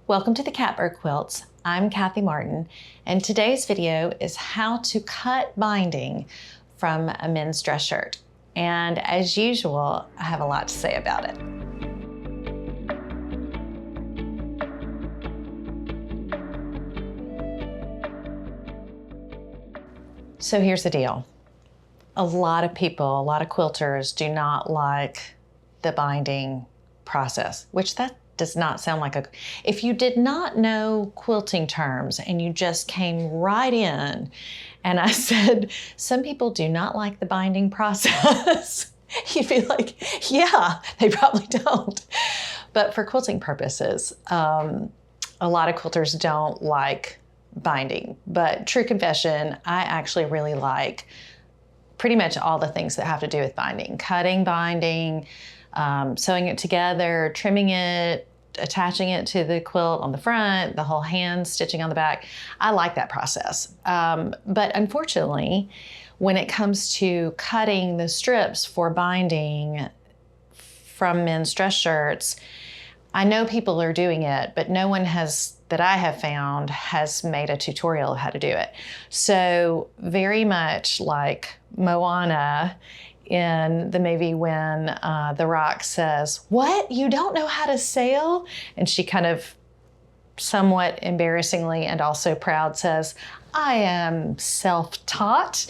Welcome to the Catbird Quilts. I'm Kathy Martin, and today's video is how to cut binding from a men's dress shirt. And as usual, I have a lot to say about it. So here's the deal. A lot of people, a lot of quilters do not like the binding process, which that does not sound like if you did not know quilting terms and you just came right in and I said, some people do not like the binding process, you'd be like, yeah, they probably don't. But for quilting purposes, a lot of quilters don't like binding, but true confession, I actually really like pretty much all the things that have to do with binding, cutting binding, sewing it together, trimming it, attaching it to the quilt on the front, the whole hand stitching on the back. I like that process. But unfortunately, when it comes to cutting the strips for binding from men's dress shirts, I know people are doing it, but no one that I have found has made a tutorial of how to do it. So very much like Moana in the movie when The Rock says, "What? You don't know how to sail?" And she kind of somewhat embarrassingly and also proud says, "I am self-taught."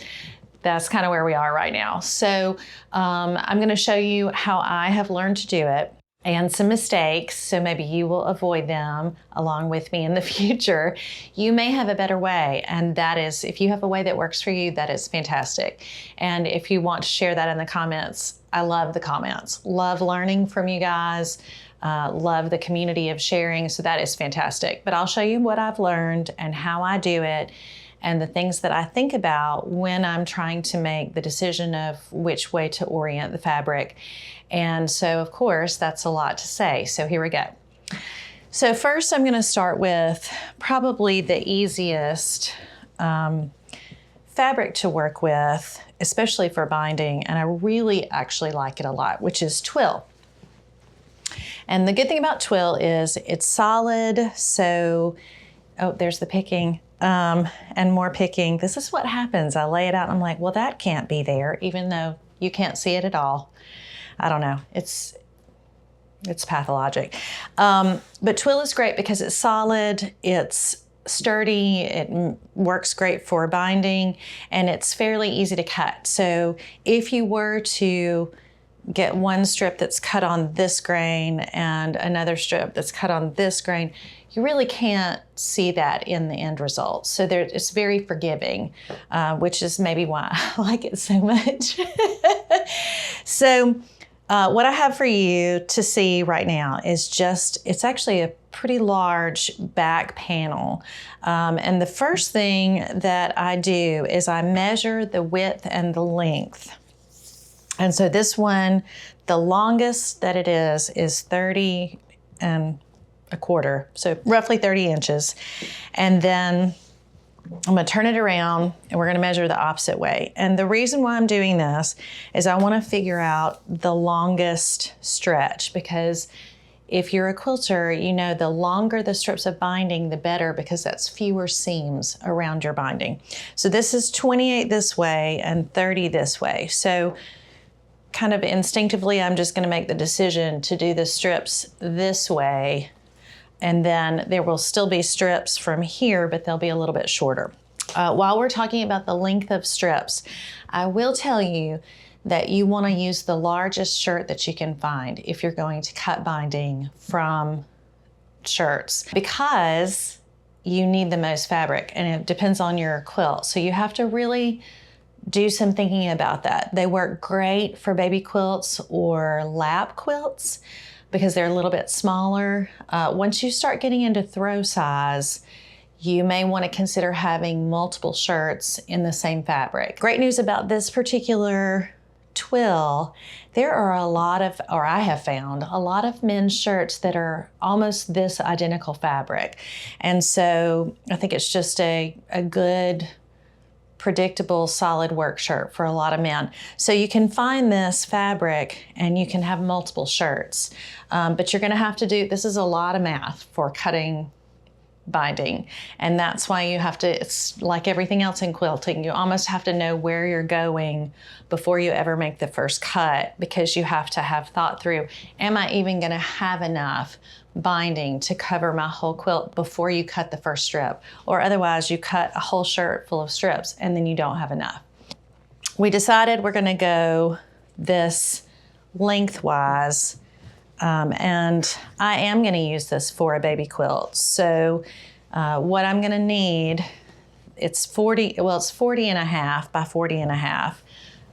That's kind of where we are right now. So I'm going to show you how I have learned to do it and some mistakes, so maybe you will avoid them along with me in the future. You may have a better way, and that is, if you have a way that works for you, that is fantastic. And if you want to share that in the comments, I love the comments. Love learning from you guys, love the community of sharing, so that is fantastic. But I'll show you what I've learned and how I do it, and the things that I think about when I'm trying to make the decision of which way to orient the fabric. And so, of course, that's a lot to say. So here we go. So first, I'm going to start with probably the easiest fabric to work with, especially for binding, and I really actually like it a lot, which is twill. And the good thing about twill is it's solid, so, oh, there's the picking. And more picking. This is what happens. I lay it out and I'm like, well, that can't be there, even though you can't see it at all. I don't know. It's pathologic. But twill is great because it's solid, it's sturdy, it works great for binding, and it's fairly easy to cut. So if you were to get one strip that's cut on this grain and another strip that's cut on this grain, you really can't see that in the end result. So it's very forgiving, which is maybe why I like it so much. So what I have for you to see right now is it's actually a pretty large back panel. And the first thing that I do is I measure the width and the length. And so this one, the longest that it is 30 and a quarter, so roughly 30 inches. And then I'm gonna turn it around and we're gonna measure the opposite way. And the reason why I'm doing this is I wanna figure out the longest stretch, because if you're a quilter, you know the longer the strips of binding, the better, because that's fewer seams around your binding. So this is 28 this way and 30 this way. So kind of instinctively, I'm just gonna make the decision to do the strips this way, and then there will still be strips from here, but they'll be a little bit shorter. While we're talking about the length of strips, I will tell you that you wanna use the largest shirt that you can find if you're going to cut binding from shirts, because you need the most fabric, and it depends on your quilt. So you have to really do some thinking about that. They work great for baby quilts or lap quilts because they're a little bit smaller. Once you start getting into throw size, you may want to consider having multiple shirts in the same fabric. Great news about this particular twill, there are a lot of, or I have found, a lot of men's shirts that are almost this identical fabric. And so I think it's just a good predictable, solid work shirt for a lot of men. So you can find this fabric and you can have multiple shirts, but you're gonna have to do, this is a lot of math for cutting binding. And that's why you have to, it's like everything else in quilting, you almost have to know where you're going before you ever make the first cut, because you have to have thought through, am I even gonna have enough binding to cover my whole quilt before you cut the first strip? Or otherwise you cut a whole shirt full of strips and then you don't have enough. We decided we're gonna go this lengthwise, and I am gonna use this for a baby quilt. So what I'm gonna need, it's 40 and a half by 40 and a half,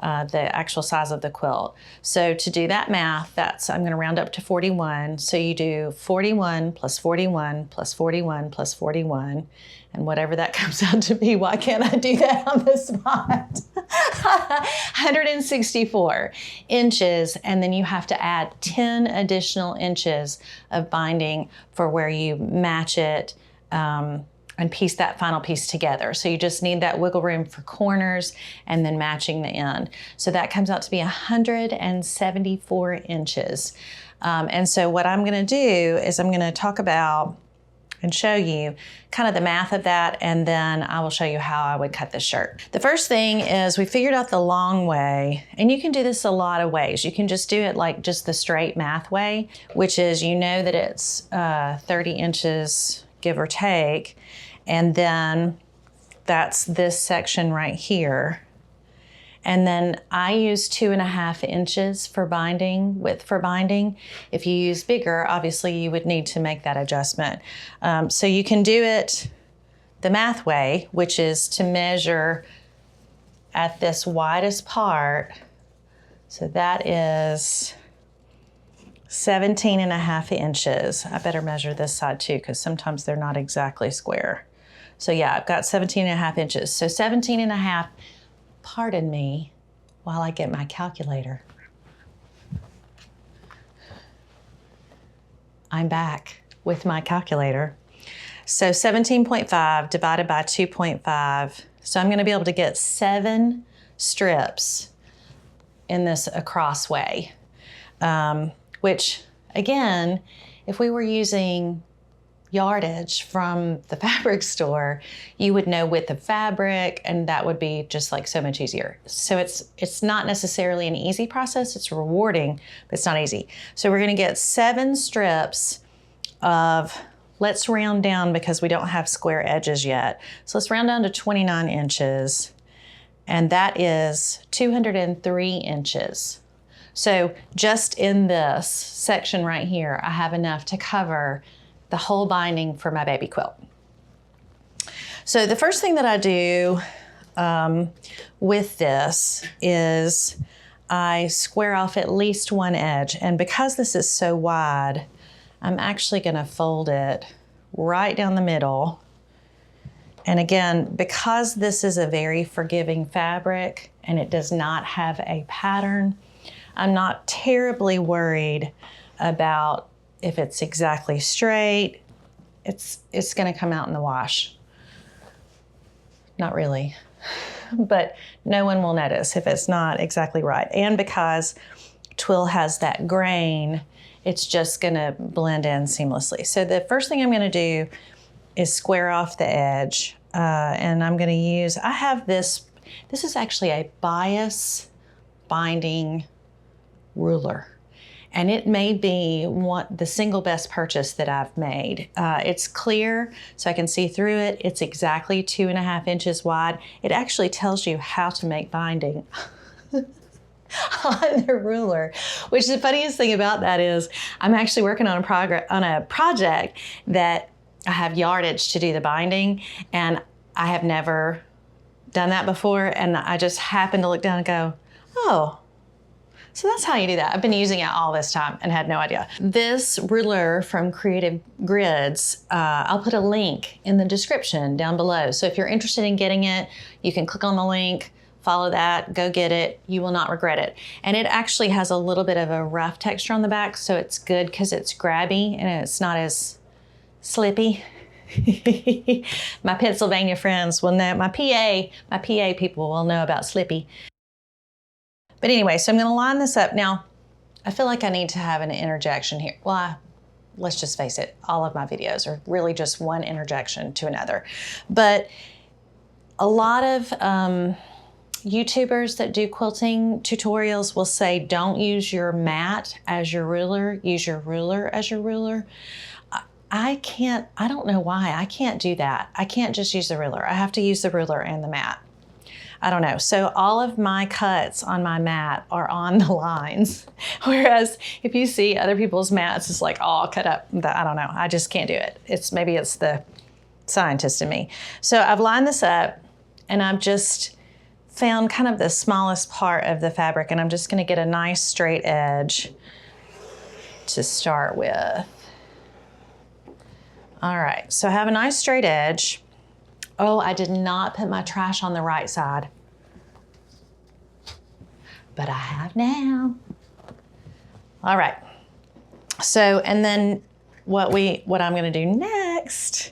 the actual size of the quilt. So to do that math, I'm gonna round up to 41. So you do 41 plus 41 plus 41 plus 41, and whatever that comes out to be. Why can't I do that on the spot? 164 inches, and then you have to add 10 additional inches of binding for where you match it and piece that final piece together. So you just need that wiggle room for corners and then matching the end. So that comes out to be 174 inches. And so what I'm gonna do is I'm gonna talk about and show you kind of the math of that, and then I will show you how I would cut this shirt. The first thing is we figured out the long way, and you can do this a lot of ways. You can just do it like just the straight math way, which is, you know that it's 30 inches, give or take, and then that's this section right here. And then I use 2.5 inches for binding, width for binding. If you use bigger, obviously you would need to make that adjustment. So you can do it the math way, which is to measure at this widest part. So that is 17.5 inches. I better measure this side too, because sometimes they're not exactly square. So yeah, I've got 17.5 inches. So 17.5. Pardon me while I get my calculator. I'm back with my calculator. So 17.5 divided by 2.5. So I'm gonna be able to get 7 strips in this across way, which again, if we were using yardage from the fabric store, you would know width of fabric, and that would be just like so much easier. So it's not necessarily an easy process. It's rewarding, but it's not easy. So we're gonna get 7 strips of, let's round down because we don't have square edges yet. So let's round down to 29 inches, and that is 203 inches. So just in this section right here, I have enough to cover the whole binding for my baby quilt. So the first thing that I do with this is I square off at least one edge. And because this is so wide, I'm actually gonna fold it right down the middle. And again, because this is a very forgiving fabric and it does not have a pattern, I'm not terribly worried about if it's exactly straight. It's gonna come out in the wash. Not really, but no one will notice if it's not exactly right. And because twill has that grain, it's just gonna blend in seamlessly. So the first thing I'm gonna do is square off the edge, and I'm gonna use, I have this is actually a bias binding ruler. And it may be the single best purchase that I've made. It's clear, so I can see through it. It's exactly 2.5 inches wide. It actually tells you how to make binding on the ruler, which the funniest thing about that is I'm actually working on a project that I have yardage to do the binding, and I have never done that before, and I just happened to look down and go, oh, so that's how you do that. I've been using it all this time and had no idea. This ruler from Creative Grids, I'll put a link in the description down below. So if you're interested in getting it, you can click on the link, follow that, go get it. You will not regret it. And it actually has a little bit of a rough texture on the back, so it's good because it's grabby and it's not as slippy. My Pennsylvania friends will know, my PA people will know about Slippy. But anyway, so I'm gonna line this up. Now, I feel like I need to have an interjection here. Well, let's just face it, all of my videos are really just one interjection to another. But a lot of YouTubers that do quilting tutorials will say, don't use your mat as your ruler, use your ruler as your ruler. I don't know why, I can't do that. I can't just use the ruler. I have to use the ruler and the mat. I don't know. So all of my cuts on my mat are on the lines. Whereas if you see other people's mats, it's like all cut up. I don't know. I just can't do it. Maybe it's the scientist in me. So I've lined this up and I've just found kind of the smallest part of the fabric, and I'm just going to get a nice straight edge to start with. All right, so I have a nice straight edge. Oh, I did not put my trash on the right side, but I have now. All right, so, and then what I'm gonna do next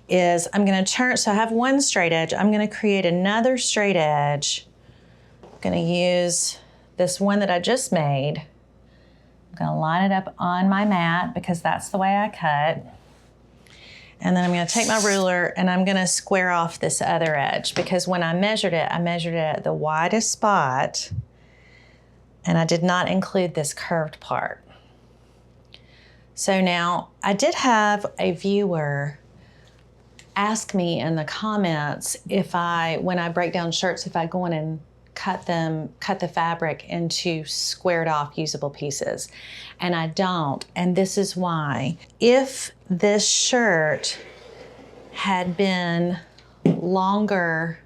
is I'm gonna turn, so I have one straight edge, I'm gonna create another straight edge. I'm gonna use this one that I just made. I'm gonna line it up on my mat because that's the way I cut. And then I'm gonna take my ruler and I'm gonna square off this other edge, because when I measured it at the widest spot, and I did not include this curved part. So now, I did have a viewer ask me in the comments if when I break down shirts, if I go in and cut the fabric into squared off usable pieces. And I don't, and this is why. If this shirt had been longer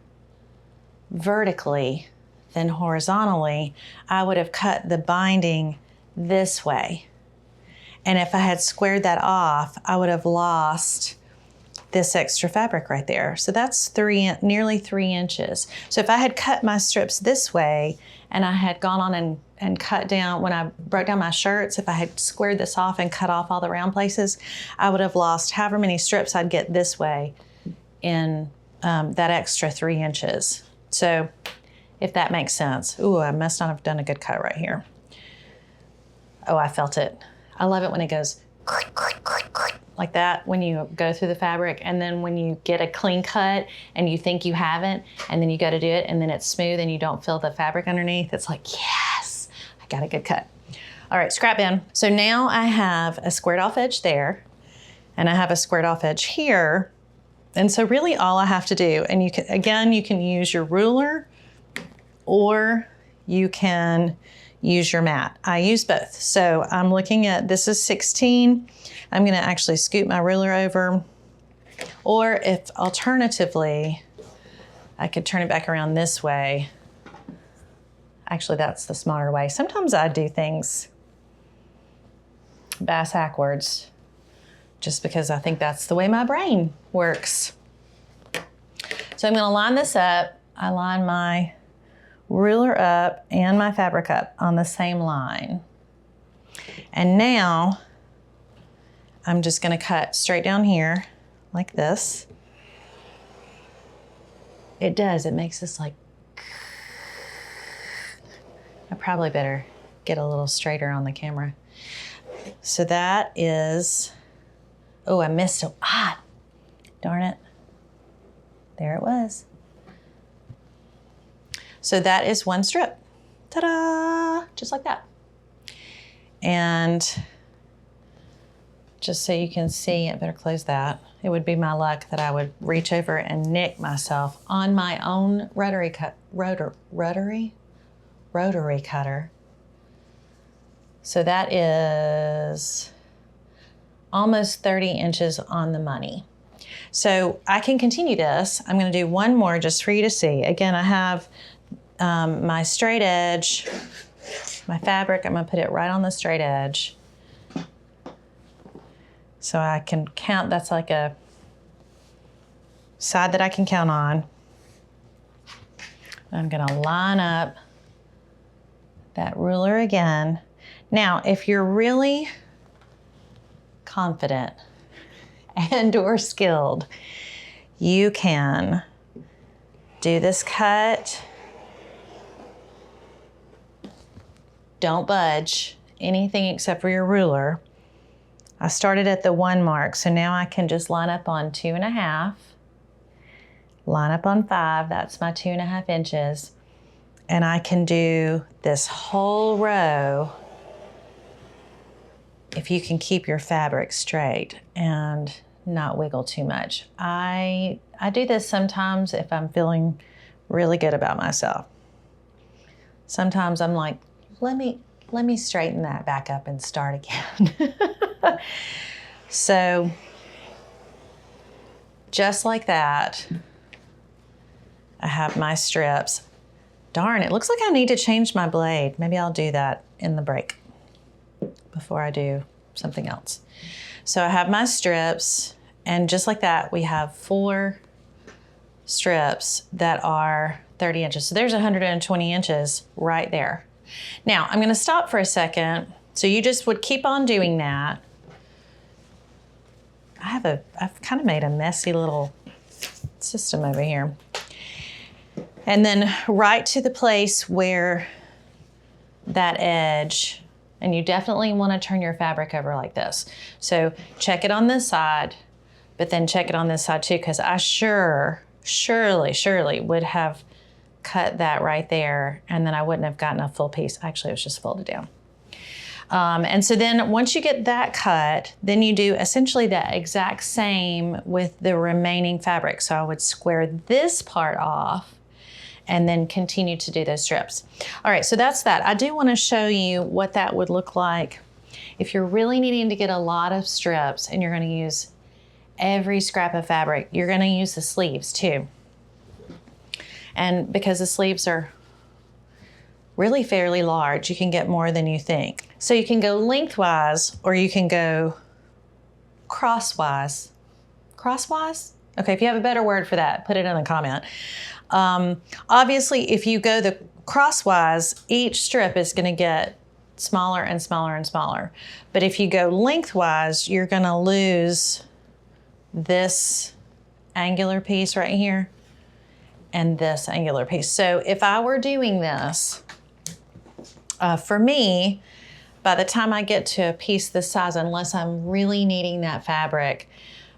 vertically than horizontally, I would have cut the binding this way. And if I had squared that off, I would have lost this extra fabric right there. So that's nearly 3 inches. So if I had cut my strips this way and I had gone on and cut down, when I broke down my shirts, if I had squared this off and cut off all the round places, I would have lost however many strips I'd get this way in that extra 3 inches. So if that makes sense. Ooh, I must not have done a good cut right here. Oh, I felt it. I love it when it goes like that when you go through the fabric, and then when you get a clean cut and you think you haven't, and then you go to do it and then it's smooth and you don't feel the fabric underneath, it's like, yes, I got a good cut. All right, scrap bin. So now I have a squared off edge there, and I have a squared off edge here. And so really all I have to do, and you can use your ruler or you can use your mat. I use both. So I'm looking at, this is 16. I'm gonna actually scoot my ruler over, or if alternatively, I could turn it back around this way. Actually, that's the smarter way. Sometimes I do things backwards, just because I think that's the way my brain works. So I'm gonna line this up. I line my ruler up and my fabric up on the same line. And now I'm just gonna cut straight down here like this. It makes this like, I probably better get a little straighter on the camera. So that is, oh, I missed it. Ah, darn it. There it was. So that is one strip. Ta-da! Just like that. And just so you can see, I better close that. It would be my luck that I would reach over and nick myself on my own rotary cutter. So that is almost 30 inches on the money. So I can continue this. I'm gonna do one more just for you to see. Again, I have my straight edge, my fabric, I'm gonna put it right on the straight edge. So I can count, that's like a side that I can count on. I'm gonna line up that ruler again. Now, if you're really confident and or skilled, you can do this cut. Don't budge anything except for your ruler. I started at the 1 mark, so now I can just line up on 2.5, line up on 5, that's my 2.5 inches, and I can do this whole row if you can keep your fabric straight and not wiggle too much. I do this sometimes if I'm feeling really good about myself. Sometimes I'm like, let me straighten that back up and start again. So just like that, I have my strips. Darn, it looks like I need to change my blade. Maybe I'll do that in the break before I do something else. So I have my strips, and just like that, we have 4 strips that are 30 inches. So there's 120 inches right there. Now I'm gonna stop for a second. So you just would keep on doing that. I've kind of made a messy little system over here. And then right to the place where that edge, and you definitely want to turn your fabric over like this. So check it on this side, but then check it on this side too, because I surely would have cut that right there, and then I wouldn't have gotten a full piece. Actually, it was just folded down. And so then once you get that cut, then you do essentially the exact same with the remaining fabric. So I would square this part off and then continue to do those strips. All right, so that's that. I do want to show you what that would look like if you're really needing to get a lot of strips and you're going to use every scrap of fabric. You're going to use the sleeves too. And because the sleeves are really fairly large, you can get more than you think. So you can go lengthwise or you can go crosswise. Crosswise? Okay, if you have a better word for that, put it in the comment. Obviously, if you go the crosswise, each strip is gonna get smaller and smaller and smaller. But if you go lengthwise, you're gonna lose this angular piece right here and this angular piece. So if I were doing this, for me, by the time I get to a piece this size, unless I'm really needing that fabric,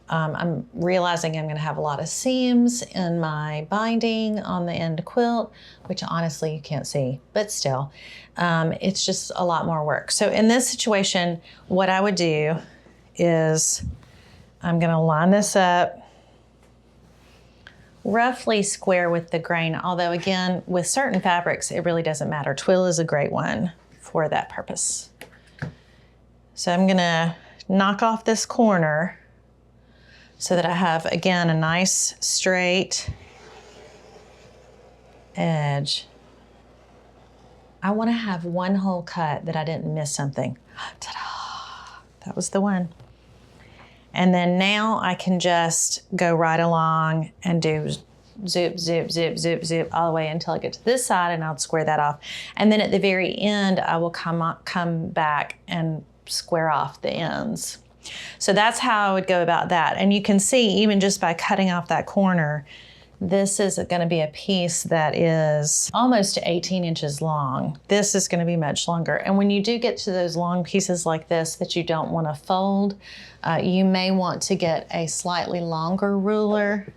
I'm realizing I'm gonna have a lot of seams in my binding on the end quilt, which honestly you can't see, but still, it's just a lot more work. So in this situation, what I would do is I'm gonna line this up roughly square with the grain, although again, with certain fabrics, it really doesn't matter. Twill is a great one for that purpose. So I'm gonna knock off this corner so that I have, again, a nice straight edge. I wanna have one whole cut that I didn't miss something. Ta-da! That was the one. And then now I can just go right along and do zip, zip, zip, zip, zip all the way until I get to this side, and I'll square that off. And then at the very end, I will come back and square off the ends. So that's how I would go about that. And you can see, even just by cutting off that corner, this is gonna be a piece that is almost 18 inches long. This is gonna be much longer. And when you do get to those long pieces like this that you don't wanna fold, you may want to get a slightly longer ruler.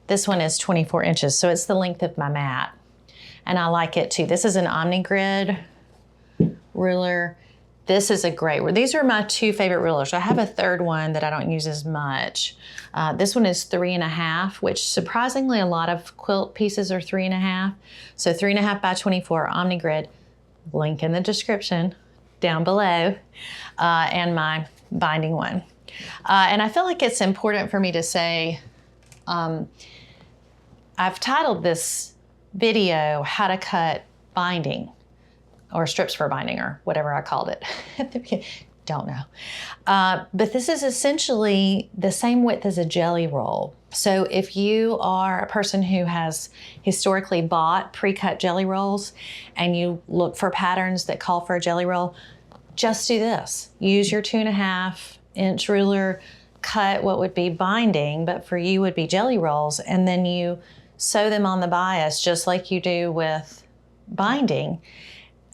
This one is 24 inches, so it's the length of my mat. And I like it too. This is an OmniGrid ruler. This is a great ruler. These are my 2 favorite rulers. I have a third one that I don't use as much. This one is 3.5, which surprisingly a lot of quilt pieces are 3.5. So 3.5 by 24 OmniGrid, link in the description down below, and my binding one. And I feel like it's important for me to say, I've titled this video, How to Cut Binding, or Strips for Binding, or whatever I called it. Don't know. But this is essentially the same width as a jelly roll. So if you are a person who has historically bought pre-cut jelly rolls and you look for patterns that call for a jelly roll, just do this. Use your 2.5 inch ruler, cut what would be binding, but for you would be jelly rolls, and then you sew them on the bias just like you do with binding.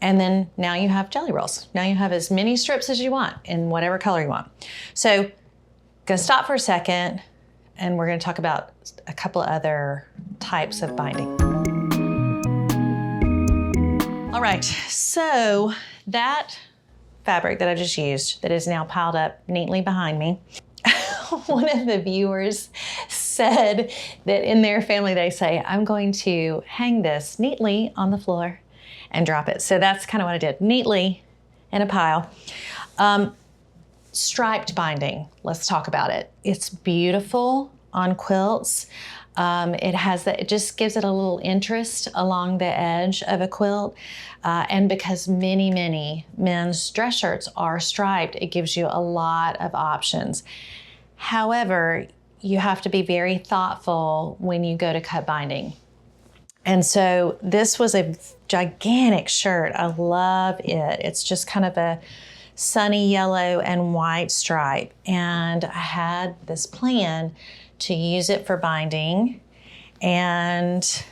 And then now you have jelly rolls. Now you have as many strips as you want in whatever color you want. So I'm gonna stop for a second and we're gonna talk about a couple other types of binding. All right, so that fabric that I just used that is now piled up neatly behind me, one of the viewers said that in their family they say, I'm going to hang this neatly on the floor and drop it. So that's kind of what I did, neatly in a pile. Striped binding, let's talk about it. It's beautiful on quilts. It just gives it a little interest along the edge of a quilt. And because many men's dress shirts are striped, it gives you a lot of options. However, you have to be very thoughtful when you go to cut binding. And so this was a gigantic shirt. I love it. It's just kind of a sunny yellow and white stripe. And I had this plan to use it for binding. And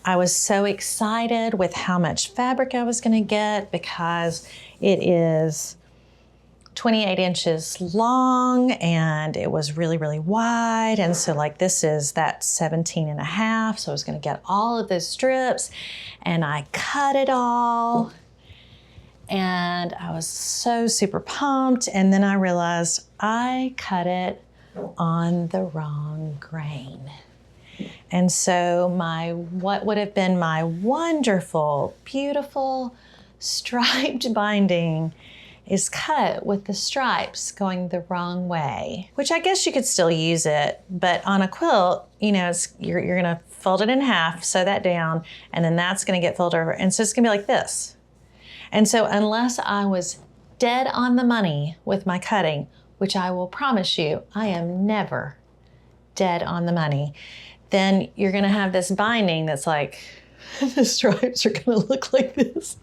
I was so excited with how much fabric I was gonna get because it is 28 inches long and it was really wide. And so like this is that 17 and a half. So I was gonna get all of those strips and I cut it all. And I was so super pumped. And then I realized I cut it on the wrong grain. And so what would have been my wonderful, beautiful striped binding is cut with the stripes going the wrong way, which I guess you could still use it, but on a quilt, you know, you're gonna fold it in half, sew that down, and then that's gonna get folded over. And so it's gonna be like this. And so unless I was dead on the money with my cutting, which I will promise you, I am never dead on the money, then you're gonna have this binding that's like, the stripes are gonna look like this.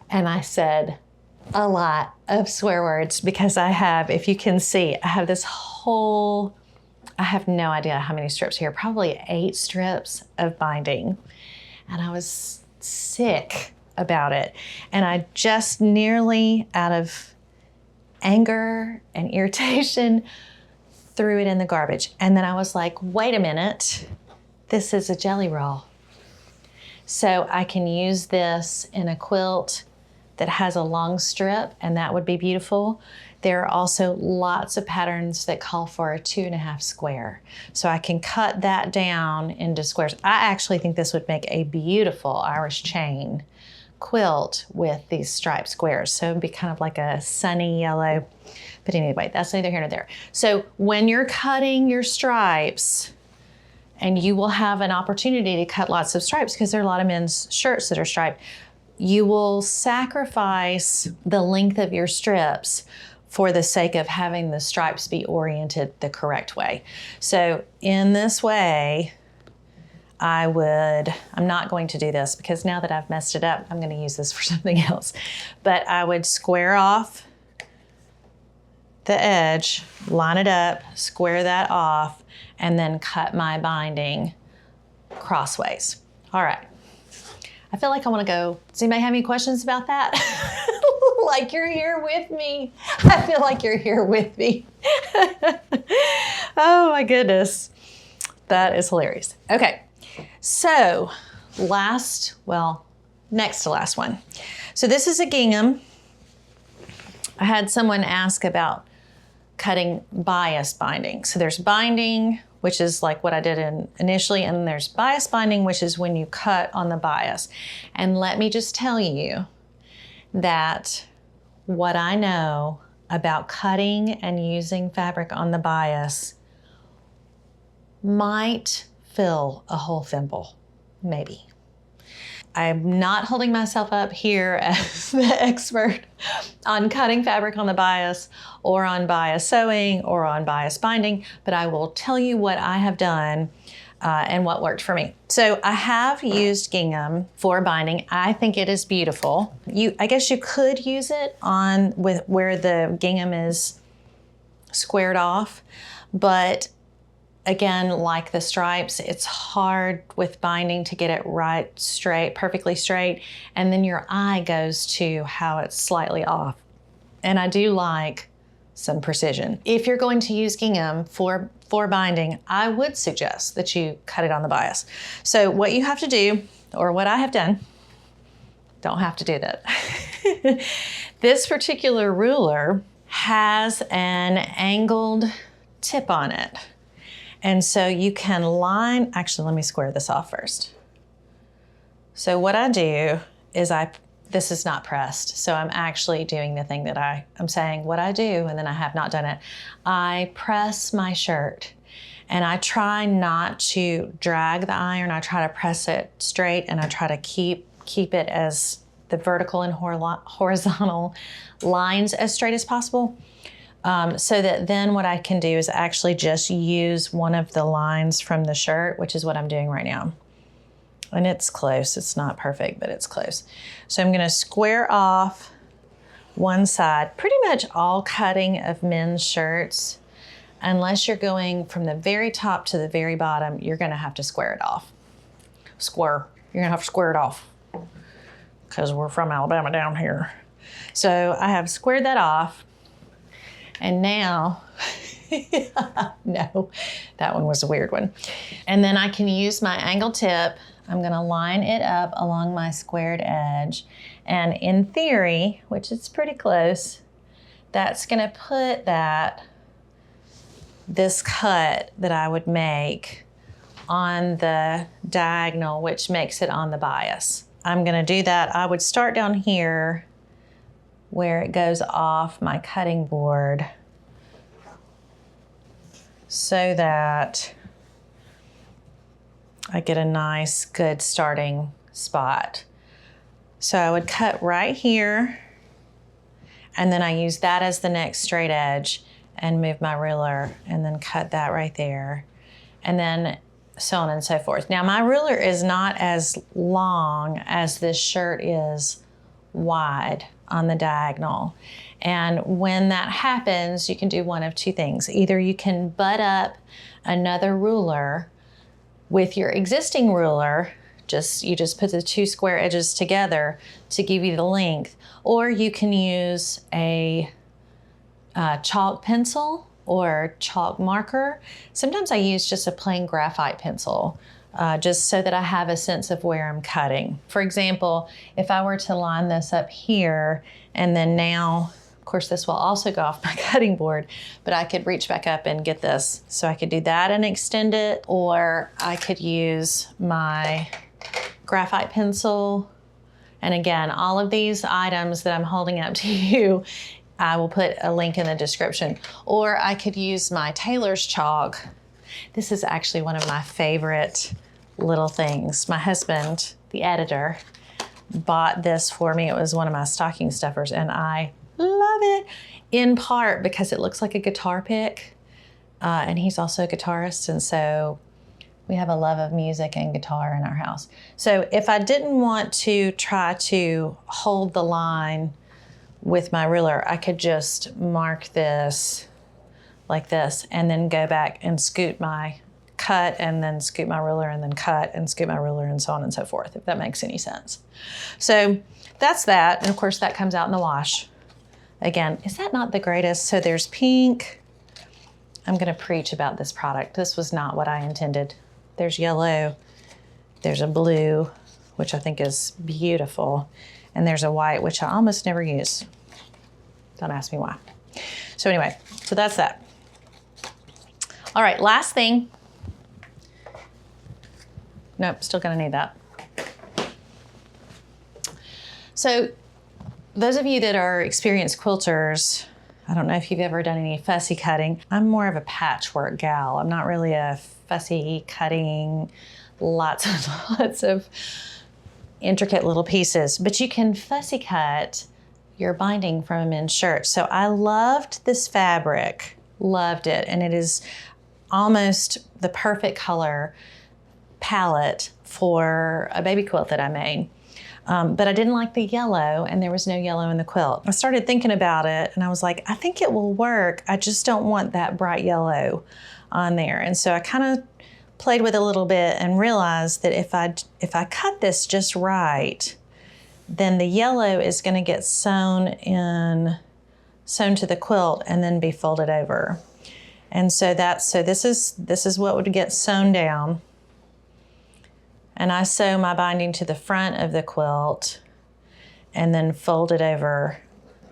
And I said a lot of swear words because I have, if you can see, I have this whole, I have no idea how many strips here, probably 8 strips of binding. And I was sick about it. And I just nearly, out of anger and irritation, threw it in the garbage. And then I was like, wait a minute, this is a jelly roll. So I can use this in a quilt that has a long strip, and that would be beautiful. There are also lots of patterns that call for a 2.5 square. So I can cut that down into squares. I actually think this would make a beautiful Irish chain quilt with these striped squares. So it'd be kind of like a sunny yellow, but anyway, that's neither here nor there. So when you're cutting your stripes, and you will have an opportunity to cut lots of stripes because there are a lot of men's shirts that are striped, you will sacrifice the length of your strips for the sake of having the stripes be oriented the correct way. So in this way, I'm not going to do this because now that I've messed it up, I'm going to use this for something else. But I would square off the edge, line it up, square that off, and then cut my binding crossways. All right. I feel like I want to go. Does anybody have any questions about that? Like you're here with me. I feel like you're here with me. Oh my goodness. That is hilarious. Okay. So next to last one. So this is a gingham. I had someone ask about cutting bias binding. So there's binding, which is like what I did initially, and there's bias binding, which is when you cut on the bias. And let me just tell you that what I know about cutting and using fabric on the bias might fill a whole thimble, maybe. I'm not holding myself up here as the expert on cutting fabric on the bias or on bias sewing or on bias binding, but I will tell you what I have done and what worked for me. So I have used gingham for binding. I think it is beautiful. I guess you could use it on with where the gingham is squared off, but again, like the stripes, it's hard with binding to get it right straight, perfectly straight, and then your eye goes to how it's slightly off. And I do like some precision. If you're going to use gingham for binding, I would suggest that you cut it on the bias. So what you have to do, or what I have done, don't have to do that. This particular ruler has an angled tip on it. And so you can line, actually, let me square this off first. So what I do is this is not pressed. So I'm actually doing the thing that I'm saying what I do, and then I have not done it. I press my shirt and I try not to drag the iron. I try to press it straight, and I try to keep it as the vertical and horizontal lines as straight as possible. So that then what I can do is actually just use one of the lines from the shirt, which is what I'm doing right now. And it's close. It's not perfect, but it's close. So I'm going to square off one side. Pretty much all cutting of men's shirts, unless you're going from the very top to the very bottom, you're going to have to square it off. You're going to have to square it off because we're from Alabama down here. So I have squared that off. And now, no, that one was a weird one. And then I can use my angle tip. I'm gonna line it up along my squared edge. And in theory, which is pretty close, that's gonna put this cut that I would make on the diagonal, which makes it on the bias. I'm gonna do that. I would start down here where it goes off my cutting board so that I get a nice, good starting spot. So I would cut right here, and then I use that as the next straight edge and move my ruler and then cut that right there, and then so on and so forth. Now my ruler is not as long as this shirt is wide on the diagonal. And when that happens, you can do one of two things. Either you can butt up another ruler with your existing ruler, you just put the two square edges together to give you the length, or you can use a chalk pencil or chalk marker. Sometimes I use just a plain graphite pencil, just so that I have a sense of where I'm cutting. For example, if I were to line this up here, and then now, of course, this will also go off my cutting board, but I could reach back up and get this. So I could do that and extend it, or I could use my graphite pencil. And again, all of these items that I'm holding up to you, I will put a link in the description. Or I could use my tailor's chalk. This is actually one of my favorite little things. My husband, the editor, bought this for me. It was one of my stocking stuffers, and I love it, in part because it looks like a guitar pick, and he's also a guitarist, and so we have a love of music and guitar in our house. So if I didn't want to try to hold the line with my ruler, I could just mark this like this, and then go back and scoot my cut, and then scoot my ruler, and then cut and scoot my ruler, and so on and so forth, if that makes any sense. So that's that, and of course that comes out in the wash. Again, is that not the greatest? So there's pink. I'm gonna preach about this product. This was not what I intended. There's yellow, there's a blue, which I think is beautiful, and there's a white, which I almost never use. Don't ask me why. So anyway, so that's that. All right, last thing. Nope, still gonna need that. So those of you that are experienced quilters, I don't know if you've ever done any fussy cutting. I'm more of a patchwork gal. I'm not really a fussy cutting, lots and lots of intricate little pieces, but you can fussy cut your binding from a men's shirt. So I loved this fabric, loved it, and it is almost the perfect color palette for a baby quilt that I made. But I didn't like the yellow, and there was no yellow in the quilt. I started thinking about it, and I was like, I think it will work. I just don't want that bright yellow on there. And so I kind of played with it a little bit and realized that if I cut this just right, then the yellow is going to get sewn to the quilt and then be folded over. And so this is what would get sewn down. And I sew my binding to the front of the quilt and then fold it over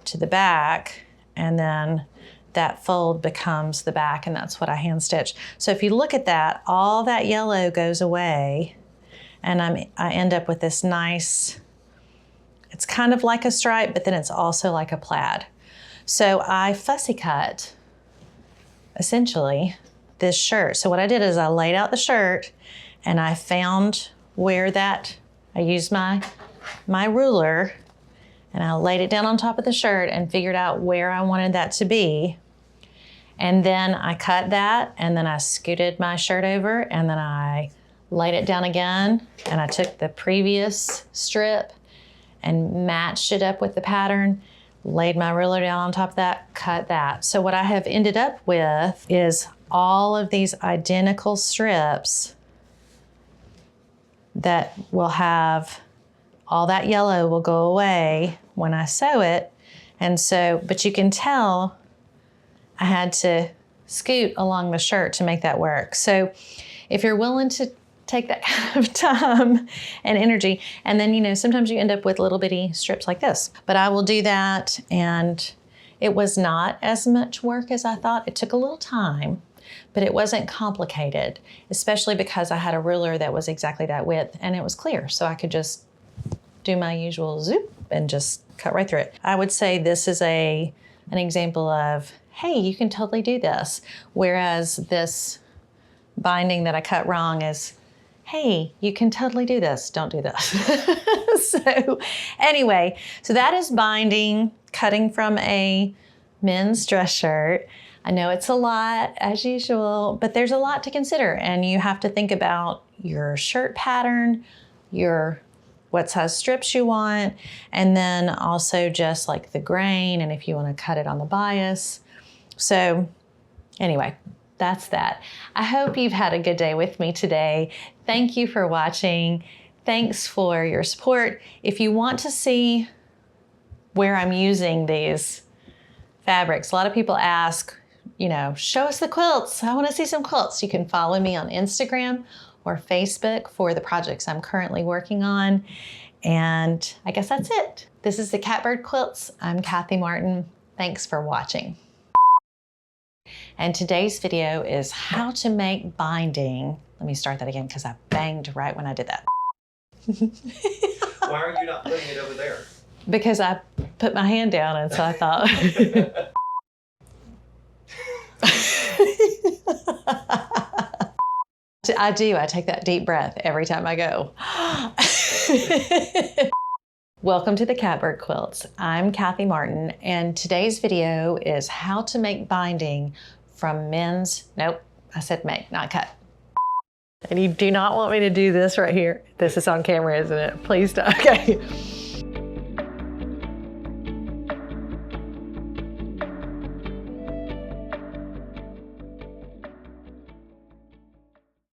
to the back, and then that fold becomes the back, and that's what I hand stitch. So if you look at that, all that yellow goes away, and I end up with this nice, it's kind of like a stripe, but then it's also like a plaid. So I fussy cut, essentially, this shirt. So what I did is I laid out the shirt, and I found where I used my ruler, and I laid it down on top of the shirt and figured out where I wanted that to be. And then I cut that, and then I scooted my shirt over, and then I laid it down again, and I took the previous strip and matched it up with the pattern, laid my ruler down on top of that, cut that. So what I have ended up with is all of these identical strips that will have, all that yellow will go away when I sew it. And so, but you can tell I had to scoot along the shirt to make that work. So if you're willing to take that kind of time and energy, and then, you know, sometimes you end up with little bitty strips like this, but I will do that. And it was not as much work as I thought. It took a little time, but it wasn't complicated, especially because I had a ruler that was exactly that width and it was clear. So I could just do my usual zoop and just cut right through it. I would say this is an example of, hey, you can totally do this. Whereas this binding that I cut wrong is, hey, you can totally do this, don't do this. So anyway, so that is binding, cutting from a men's dress shirt. I know it's a lot as usual, but there's a lot to consider, and you have to think about your shirt pattern, what size strips you want, and then also just like the grain, and if you want to cut it on the bias. So anyway, that's that. I hope you've had a good day with me today. Thank you for watching. Thanks for your support. If you want to see where I'm using these fabrics, a lot of people ask, you know, show us the quilts. I want to see some quilts. You can follow me on Instagram or Facebook for the projects I'm currently working on. And I guess that's it. This is the Catbird Quilts. I'm Kathy Martin. Thanks for watching. And today's video is how to make binding. Let me start that again because I banged right when I did that. Why are you not putting it over there? Because I put my hand down, and so I thought. I do. I take that deep breath every time I go. Welcome to the Catbird Quilts. I'm Kathy Martin, and today's video is how to make binding from men's, nope, I said make, not cut. And you do not want me to do this right here. This is on camera, isn't it? Please don't, okay.